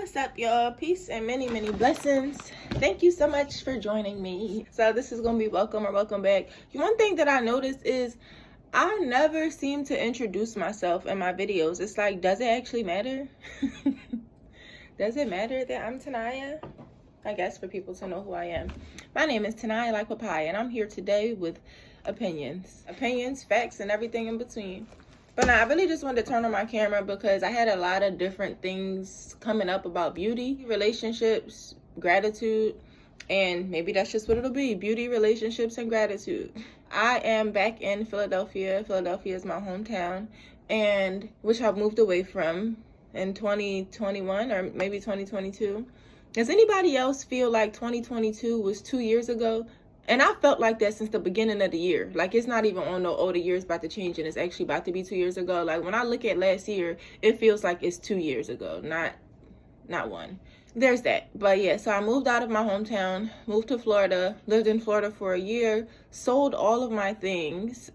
What's up, y'all? Peace and many blessings. Thank you so much for joining me. So this is gonna be welcome or welcome back. One thing that I noticed is I never seem to introduce myself in my videos. It's like, does it actually matter? Does it matter that I'm Tanaya? I guess for people to know who I am. My name is Tanaya like papaya, and I'm here today with opinions, facts, and everything in between. But now I really just wanted to turn on my camera because I had a lot of different things coming up about beauty, relationships, gratitude, and maybe that's just what it'll be: beauty, relationships, and gratitude. I am back in Philadelphia. Philadelphia is my hometown, and which I've moved away from in 2021 or maybe 2022. Does anybody else feel like 2022 was 2 years ago? And I felt like that since the beginning of the year. Like, it's not even on no, oh, the year's about to change and it's actually about to be 2 years ago. Like, when I look at last year, it feels like it's 2 years ago, not one. There's that. But yeah, so I moved out of my hometown, moved to Florida, lived in Florida for a year, sold all of my things.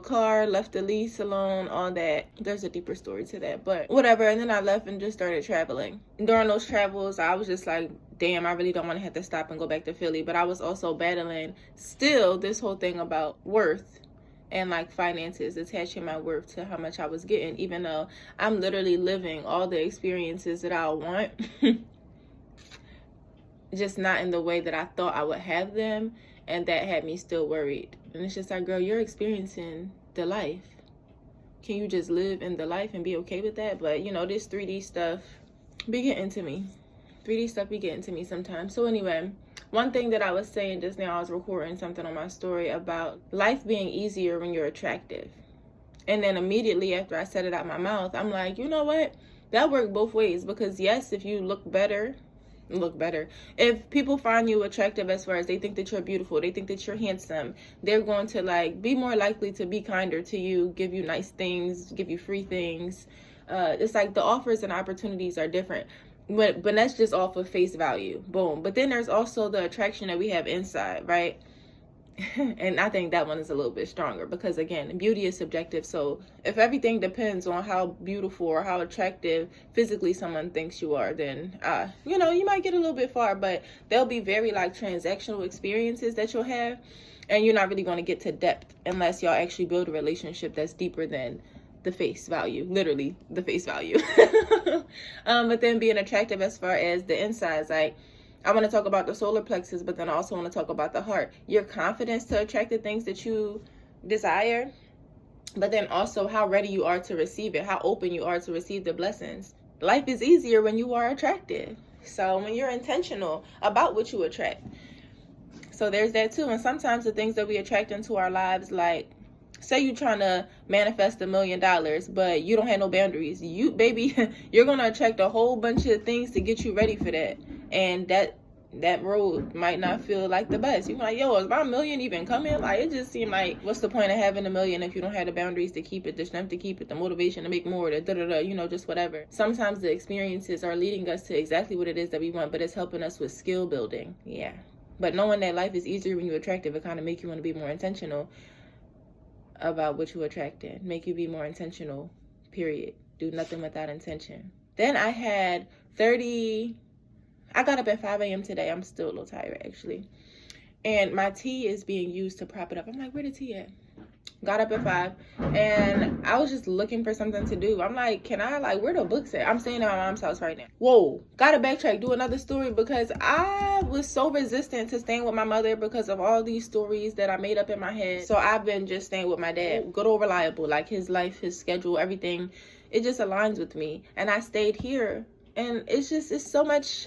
Car, left the lease alone, all that. There's a deeper story to that, but whatever. And then I left and just started traveling. During those travels, I was just like, damn, I really don't want to have to stop and go back to Philly. But I was also battling still this whole thing about worth and like finances, attaching my worth to how much I was getting, even though I'm literally living all the experiences that I want, just not in the way that I thought I would have them. And that had me still worried. And it's just like, girl, you're experiencing the life. Can you just live in the life and be okay with that? But, this 3D stuff be getting to me. 3D stuff be getting to me sometimes. So anyway, one thing that I was saying just now, I was recording something on my story about life being easier when you're attractive. And then immediately after I said it out my mouth, I'm like, you know what? That worked both ways. Because yes, if you look better, if people find you attractive, as far as they think that you're beautiful, they think that you're handsome, they're going to be more likely to be kinder to you, give you nice things, give you free things. It's like the offers and opportunities are different, but that's just off of face value. Boom. But then there's also the attraction that we have inside, right? And I think that one is a little bit stronger because, again, beauty is subjective. So if everything depends on how beautiful or how attractive physically someone thinks you are, then, you might get a little bit far, but there'll be very transactional experiences that you'll have. And you're not really going to get to depth unless y'all actually build a relationship that's deeper than the face value, literally the face value. But then being attractive as far as the insides, I want to talk about the solar plexus, but then I also want to talk about the heart. Your confidence to attract the things that you desire, but then also how ready you are to receive it, how open you are to receive the blessings. Life is easier when you are attractive. So when you're intentional about what you attract. So there's that too. And sometimes the things that we attract into our lives, like, say you're trying to manifest $1 million, but you don't have no boundaries. You're going to attract a whole bunch of things to get you ready for that. And that road might not feel like the best. You're like, yo, is my $1 million even coming? Like, it just seemed like, what's the point of having $1 million if you don't have the boundaries to keep it, the strength to keep it, the motivation to make more, just whatever. Sometimes the experiences are leading us to exactly what it is that we want, but it's helping us with skill building. Yeah. But knowing that life is easier when you're attractive, it kind of make you want to be more intentional about what you attracted. Make you be more intentional, period. Do nothing without intention. Then I had I got up at 5 a.m. today. I'm still a little tired, actually. And my tea is being used to prop it up. I'm like, where the tea at? Got up at 5, and I was just looking for something to do. I'm like, where the books at? I'm staying at my mom's house right now. Whoa, gotta backtrack, do another story, because I was so resistant to staying with my mother because of all these stories that I made up in my head. So I've been just staying with my dad. Good old reliable, like his life, his schedule, everything. It just aligns with me. And I stayed here, and it's so much,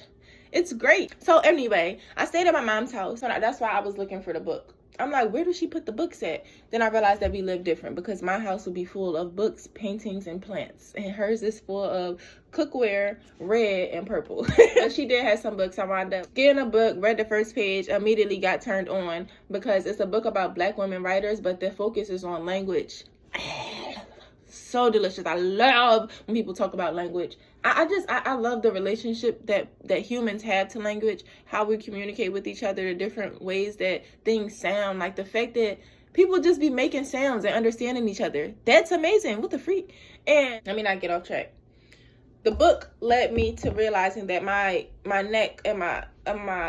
it's great. So anyway, I stayed at my mom's house. So that's why I was looking for the book. I'm like, where does she put the books at? Then I realized that we live different because my house would be full of books, paintings, and plants. And hers is full of cookware, red and purple. But she did have some books. I wound up getting a book, read the first page, immediately got turned on because it's a book about Black women writers, but the focus is on language. So delicious. I love when people talk about language. I love the relationship that humans have to language, how we communicate with each other, the different ways that things sound, like the fact that people just be making sounds and understanding each other. That's amazing. What the freak? And let me not get off track. the book led me to realizing that my neck and my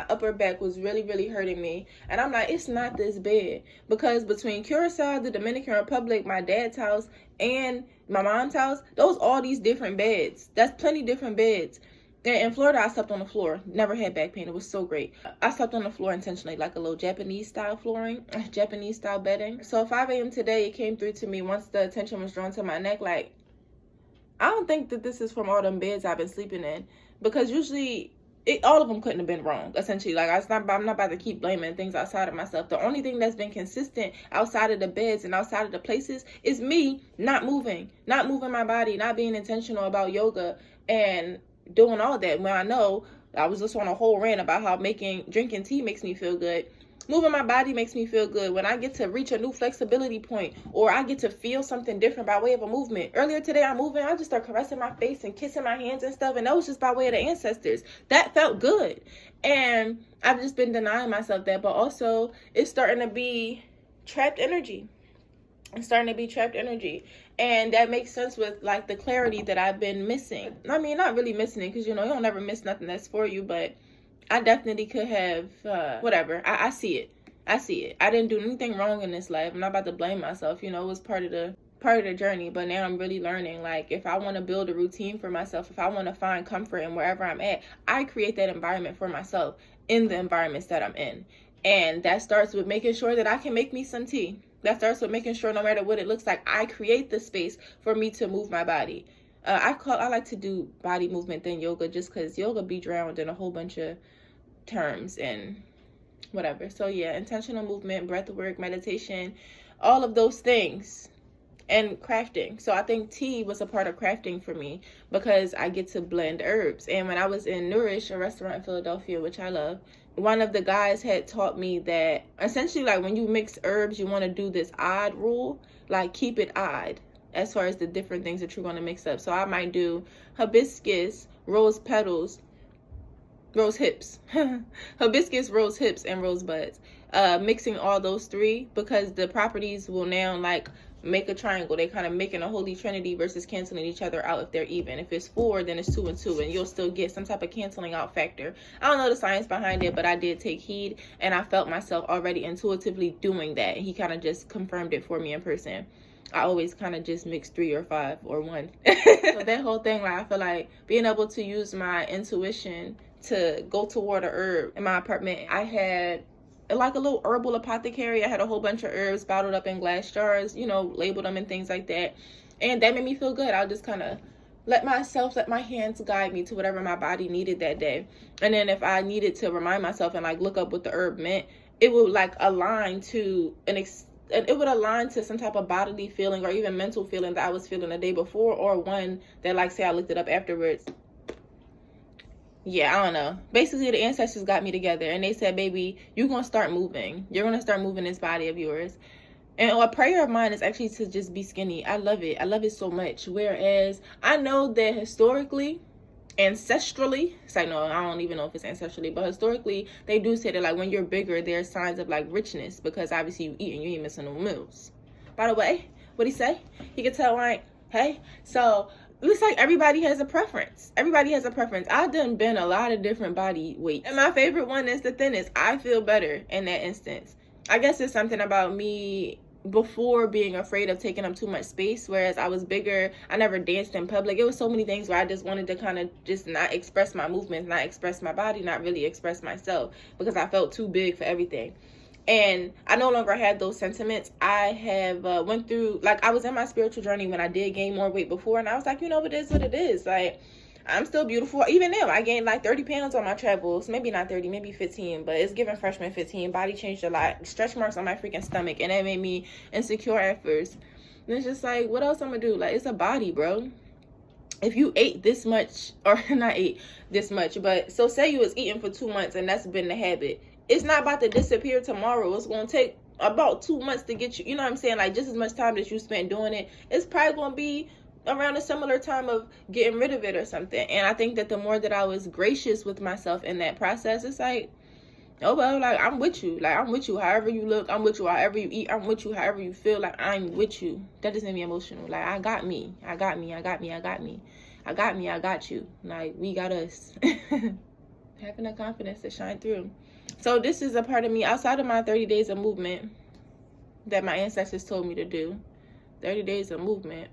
upper back was really, really hurting me. And I'm like, it's not this bad. Because between Curacao, the Dominican Republic, my dad's house, and my mom's house, those all these different beds. That's plenty different beds. And in Florida, I slept on the floor. Never had back pain. It was so great. I slept on the floor intentionally, like a little Japanese style flooring, Japanese style bedding. So at 5 a.m. today, it came through to me once the attention was drawn to my neck, like, I don't think that this is from all them beds I've been sleeping in, because usually all of them couldn't have been wrong, essentially. Like, I'm not about to keep blaming things outside of myself. The only thing that's been consistent outside of the beds and outside of the places is me not moving my body, not being intentional about yoga and doing all that. When I know I was just on a whole rant about how drinking tea makes me feel good. Moving my body makes me feel good. When I get to reach a new flexibility point, or I get to feel something different by way of a movement. Earlier today, I'm moving. I just start caressing my face and kissing my hands and stuff. And that was just by way of the ancestors. That felt good. And I've just been denying myself that. But also, it's starting to be trapped energy. It's starting to be trapped energy. And that makes sense with, like, the clarity that I've been missing. I mean, not really missing it, because, you don't ever miss nothing that's for you. But I definitely could have, whatever. I see it. I see it. I didn't do anything wrong in this life. I'm not about to blame myself. It was part of the journey. But now I'm really learning, like, if I want to build a routine for myself, if I want to find comfort in wherever I'm at, I create that environment for myself in the environments that I'm in. And that starts with making sure that I can make me some tea. That starts with making sure, no matter what it looks like, I create the space for me to move my body. I like to do body movement than yoga, just because yoga be drowned in a whole bunch of terms and whatever. So yeah, intentional movement, breath work, meditation, all of those things, and crafting. So I think tea was a part of crafting for me, because I get to blend herbs. And when I was in Nourish, a restaurant in Philadelphia, which I love, one of the guys had taught me that essentially, like, when you mix herbs, you want to do this odd rule, like, keep it odd as far as the different things that you're going to mix up. So I might do hibiscus, rose petals, rose hips, hibiscus, rose hips, and rose buds, mixing all those three, because the properties will now, like, make a triangle. They kind of making a holy trinity versus canceling each other out if they're even. If it's 4, then it's 2 and 2, and you'll still get some type of canceling out factor. I don't know the science behind it, but I did take heed, and I felt myself already intuitively doing that. He kind of just confirmed it for me in person. I always kind of just mix 3 or 5 or 1. So that whole thing, like, I feel like being able to use my intuition to go toward a herb. In my apartment, I had like a little herbal apothecary. I had a whole bunch of herbs bottled up in glass jars, labeled them and things like that. And that made me feel good. I'll just kind of let my hands guide me to whatever my body needed that day. And then if I needed to remind myself and, like, look up what the herb meant, it would, like, align to some type of bodily feeling or even mental feeling that I was feeling the day before, or one that, like, say I looked it up afterwards. Yeah, I don't know. Basically, the ancestors got me together, and they said, baby, you're going to start moving. You're going to start moving this body of yours. And a prayer of mine is actually to just be skinny. I love it. I love it so much. Whereas I know that historically, ancestrally, it's like, no, I don't even know if it's ancestrally, but historically, they do say that, like, when you're bigger, there's signs of, like, richness, because obviously you eat and you ain't missing no meals. By the way, what'd he say? He could tell, like, hey, so it looks like everybody has a preference. Everybody has a preference. I've been a lot of different body weights. And my favorite one is the thinnest. I feel better in that instance. I guess it's something about me before being afraid of taking up too much space. Whereas I was bigger, I never danced in public. It was so many things where I just wanted to kind of just not express my movements, not express my body, not really express myself, because I felt too big for everything. And I no longer had those sentiments. I have went through, like, I was in my spiritual journey when I did gain more weight before, and I was like, it is what it is. Like, I'm still beautiful. Even now, I gained like 30 pounds on my travels. Maybe not 30, maybe 15, but it's giving freshman 15. Body changed a lot. Stretch marks on my freaking stomach, and that made me insecure at first. And it's just like, what else I'm gonna do? Like, it's a body, bro. If you ate this much, or not ate this much, but so say you was eating for 2 months and that's been the habit, it's not about to disappear tomorrow. It's going to take about 2 months to get you, you know what I'm saying? Like, just as much time that you spent doing it, it's probably going to be around a similar time of getting rid of it or something. And I think that the more that I was gracious with myself in that process, it's like, oh, well, like, I'm with you. Like, I'm with you however you look. I'm with you however you eat. I'm with you however you feel. Like, I'm with you. That just made me emotional. Like, I got me. I got me. I got me. I got me. I got me, I got you. Like, we got us. Having the confidence to shine through. So this is a part of me outside of my 30 days of movement that my ancestors told me to do. 30 days of movement.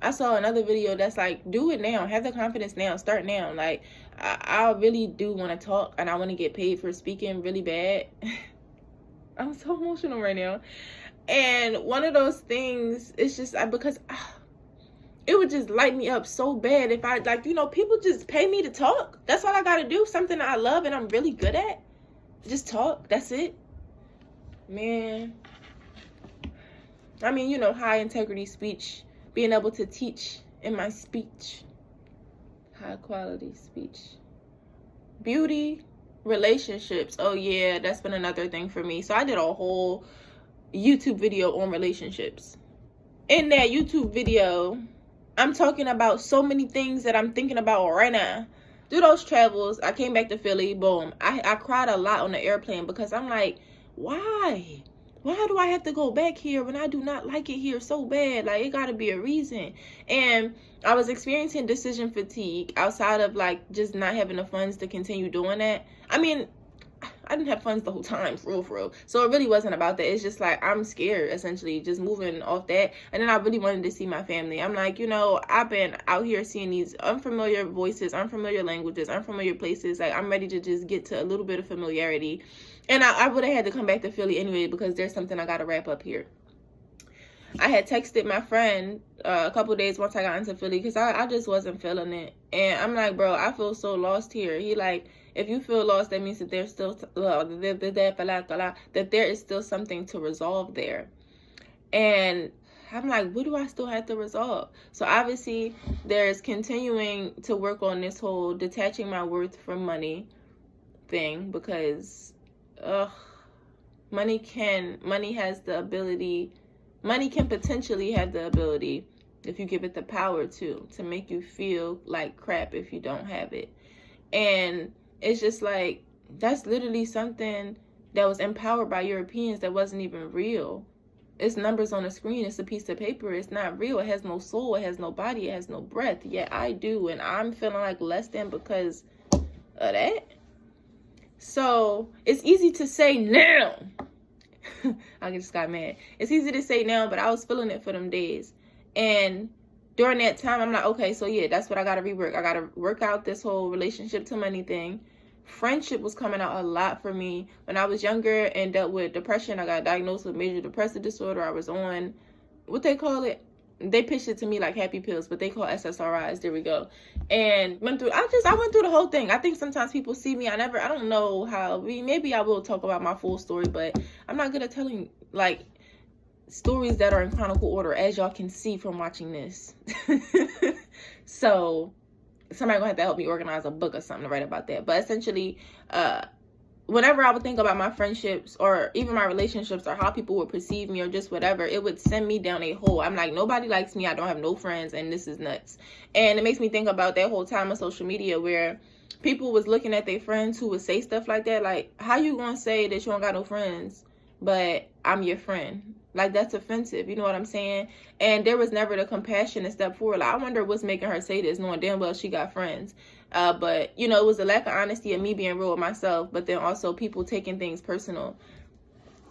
I saw another video that's like, do it now. Have the confidence now. Start now. Like, I really do want to talk, and I want to get paid for speaking really bad. I'm so emotional right now. And one of those things is just because it would just light me up so bad if I, like, you know, people just pay me to talk. That's all I got to do. Something I love and I'm really good at. Just talk. That's it. Man. I mean, you know, high integrity speech. Being able to teach in my speech. High quality speech. Beauty. Relationships. Oh, yeah. That's been another thing for me. So I did a whole YouTube video on relationships. In that YouTube video, I'm talking about so many things that I'm thinking about right now. Through those travels, I came back to Philly. Boom. I cried a lot on the airplane because I'm like, why? Why do I have to go back here when I do not like it here so bad? Like, it got to be a reason. And I was experiencing decision fatigue outside of, like, just not having the funds to continue doing that. I mean, I didn't have funds the whole time, for real. So it really wasn't about that. It's just like, I'm scared, essentially, just moving off that. And then I really wanted to see my family. I'm like, you know, I've been out here seeing these unfamiliar voices, unfamiliar languages, unfamiliar places. Like, I'm ready to just get to a little bit of familiarity. And I would have had to come back to Philly anyway because there's something I got to wrap up here. I had texted my friend a couple days once I got into Philly because I just wasn't feeling it. And I'm like, bro, I feel so lost here. He like, if you feel lost, that means that there's still, that there is still something to resolve there. And I'm like, what do I still have to resolve? So obviously there's continuing to work on this whole detaching my worth from money thing because money can potentially have the ability, if you give it the power to make you feel like crap if you don't have it. And it's just like, that's literally something that was empowered by Europeans that wasn't even real. It's numbers on a screen. It's a piece of paper. It's not real. It has no soul. It has no body. It has no breath. Yet I do. And I'm feeling like less than because of that. So it's easy to say now. I just got mad. It's easy to say now, but I was feeling it for them days. And during that time, I'm like, okay, so yeah, that's what I got to rework. I got to work out this whole relationship to money thing. Friendship was coming out a lot for me. When I was younger and dealt with depression, I got diagnosed with major depressive disorder. I was on, what they call it? They pitched it to me like happy pills, but they call SSRIs. There we go. And I went through the whole thing. I think sometimes people see me. I don't know how. Maybe I will talk about my full story, but I'm not good at telling like stories that are in chronicle order, as y'all can see from watching this. So somebody gonna have to help me organize a book or something to write about that. But essentially, whenever I would think about my friendships or even my relationships or how people would perceive me or just whatever, it would send me down a hole. I'm like, nobody likes me. I don't have no friends, and this is nuts. And it makes me think about that whole time of social media where people was looking at their friends who would say stuff like that. Like, how you gonna say that you don't got no friends, but I'm your friend? Like, that's offensive. You know what I'm saying? And there was never the compassion to step forward. Like, I wonder what's making her say this, knowing damn well she got friends. But, you know, it was a lack of honesty of me being real with myself, but then also people taking things personal.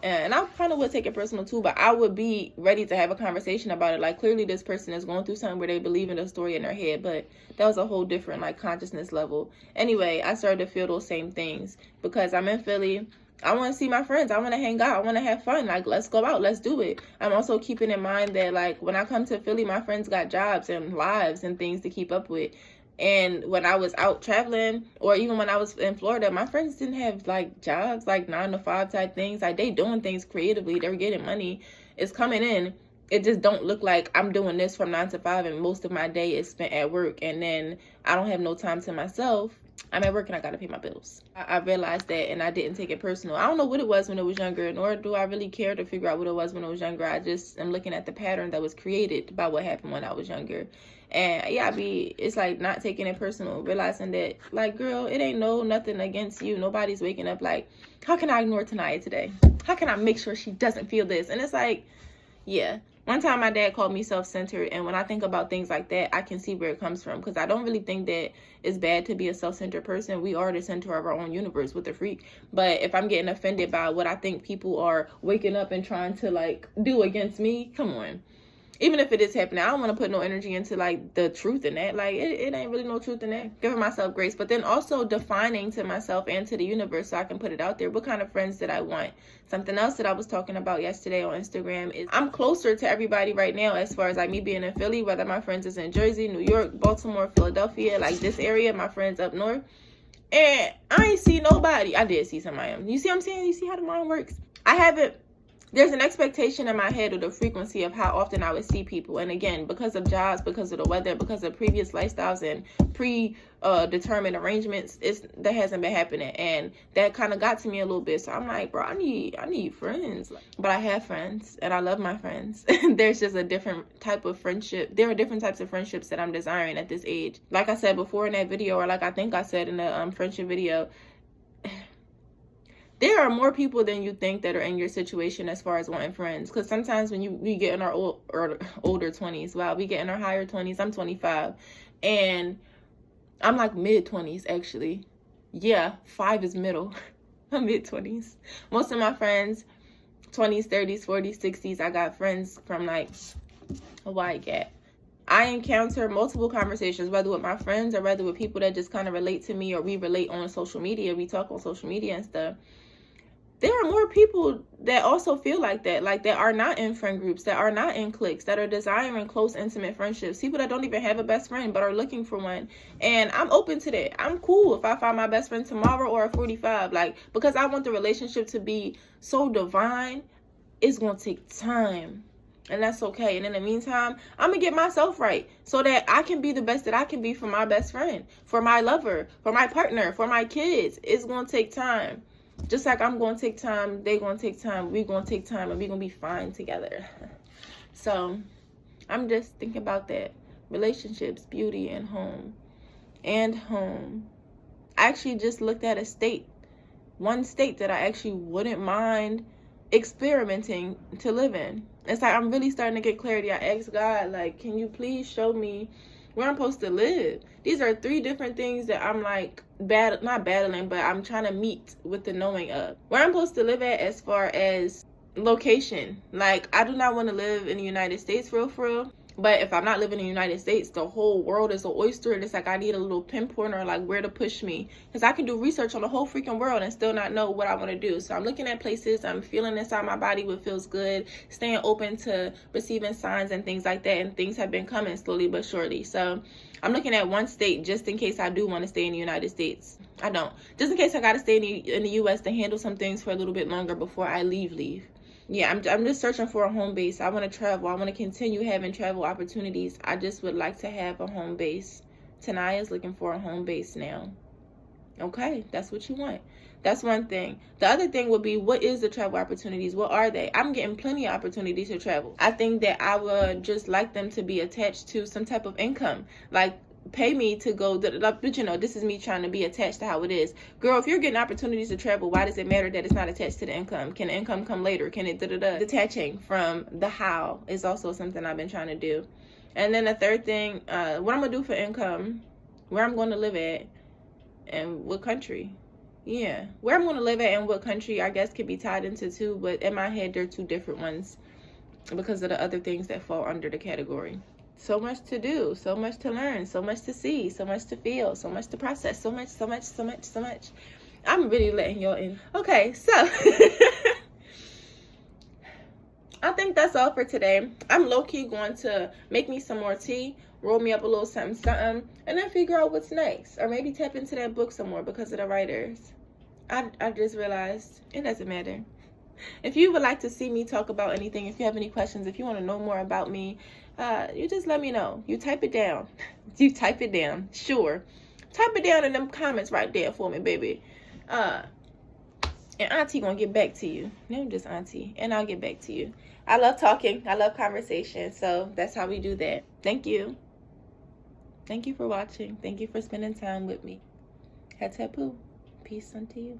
And I kind of would take it personal too, but I would be ready to have a conversation about it. Like, clearly this person is going through something where they believe in a story in their head, but that was a whole different, like, consciousness level. Anyway, I started to feel those same things because I'm in Philly. I want to see my friends. I want to hang out. I want to have fun. Like, let's go out. Let's do it. I'm also keeping in mind that, like, when I come to Philly, my friends got jobs and lives and things to keep up with. And when I was out traveling, or even when I was in Florida, my friends didn't have, like, jobs, like 9 to 5 type things. Like, they doing things creatively. They're getting money. It's coming in. It just don't look like I'm doing this from 9 to 5 and most of my day is spent at work. And then I don't have no time to myself. I'm at work and I got to pay my bills. I realized that, and I didn't take it personal. I don't know what it was when I was younger, nor do I really care to figure out what it was when I was younger. I just am looking at the pattern that was created by what happened when I was younger. And yeah, it's like not taking it personal, realizing that, like, girl, it ain't nothing against you. Nobody's waking up like, how can I ignore Tanaya today? How can I make sure she doesn't feel this? And it's like, yeah, One time my dad called me self-centered, and when I think about things like that, I can see where it comes from, because I don't really think that it's bad to be a self-centered person. We are the center of our own universe with the freak. But if I'm getting offended by what I think people are waking up and trying to like do against me, come on. Even if it is happening, I don't want to put no energy into like the truth in that. Like it ain't really no truth in that. Giving myself grace, but then also defining to myself and to the universe so I can put it out there. What kind of friends did I want? Something else that I was talking about yesterday on Instagram is I'm closer to everybody right now as far as like me being in Philly, whether my friends is in Jersey, New York, Baltimore, Philadelphia, like this area, my friends up north. And I ain't see nobody. I did see somebody. You see what I'm saying? You see how the mind works? I haven't. There's an expectation in my head of the frequency of how often I would see people. And again, because of jobs, because of the weather, because of previous lifestyles and predetermined arrangements, that hasn't been happening. And that kind of got to me a little bit. So I'm like, bro, I need friends. But I have friends and I love my friends. There's just a different type of friendship. There are different types of friendships that I'm desiring at this age. Like I said before in that video, or like I think I said in the friendship video, there are more people than you think that are in your situation as far as wanting friends. Because sometimes when we get in our older 20s, wow, we get in our higher 20s. I'm 25. And I'm like mid-20s, actually. Yeah, 5 is middle. I'm mid-20s. Most of my friends, 20s, 30s, 40s, 60s, I got friends from like a wide gap. I encounter multiple conversations, whether with my friends or whether with people that just kind of relate to me, or we relate on social media. We talk on social media and stuff. There are more people that also feel like that are not in friend groups, that are not in cliques, that are desiring close, intimate friendships. People that don't even have a best friend but are looking for one. And I'm open to that. I'm cool if I find my best friend tomorrow or at 45. Like, because I want the relationship to be so divine, it's going to take time. And that's okay. And in the meantime, I'm going to get myself right so that I can be the best that I can be for my best friend, for my lover, for my partner, for my kids. It's going to take time. Just like I'm going to take time, they're going to take time, we're going to take time, and we're going to be fine together. So I'm just thinking about that. Relationships, beauty, and home. And home. I actually just looked at one state that I actually wouldn't mind experimenting to live in. It's like I'm really starting to get clarity. I asked God, like, can you please show me where I'm supposed to live? These are 3 different things that I'm like not battling, but I'm trying to meet with the knowing of where I'm supposed to live at as far as location. Like, I do not want to live in the United States for real. But if I'm not living in the United States, the whole world is an oyster. And it's like I need a little pinpoint or like where to push me. Because I can do research on the whole freaking world and still not know what I want to do. So I'm looking at places. I'm feeling inside my body what feels good. Staying open to receiving signs and things like that. And things have been coming slowly but surely. So I'm looking at one state just in case I do want to stay in the United States. I don't. Just in case I got to stay in the U.S. to handle some things for a little bit longer before I leave. Yeah, I'm just searching for a home base. I want to travel. I want to continue having travel opportunities. I just would like to have a home base. Tanaya's looking for a home base now. Okay, that's what you want. That's one thing. The other thing would be, what is the travel opportunities? What are they? I'm getting plenty of opportunities to travel. I think that I would just like them to be attached to some type of income. Like, pay me to go, but you know, this is me trying to be attached to how it is. Girl, if you're getting opportunities to travel, why does it matter that it's not attached to the income? Can the income come later? Can it detaching from the how is also something I've been trying to do. And then the third thing, what I'm gonna do for income, where I'm going to live at, and what country. Yeah, where I'm going to live at and what country, I guess, could be tied into 2, but in my head they're 2 different ones because of the other things that fall under the category. So much to do, so much to learn, so much to see, so much to feel, so much to process, so much. I'm really letting y'all in. Okay, so I think that's all for today. I'm low-key going to make me some more tea, roll me up a little something, and then figure out what's next. Or maybe tap into that book some more because of the writers. I just realized it doesn't matter. If you would like to see me talk about anything, if you have any questions, if you want to know more about me, you just let me know. You type it down. You type it down. Sure. Type it down in them comments right there for me, baby. And Auntie gonna get back to you. No, just Auntie. And I'll get back to you. I love talking. I love conversation. So that's how we do that. Thank you. Thank you for watching. Thank you for spending time with me. Hatapu. Peace unto you.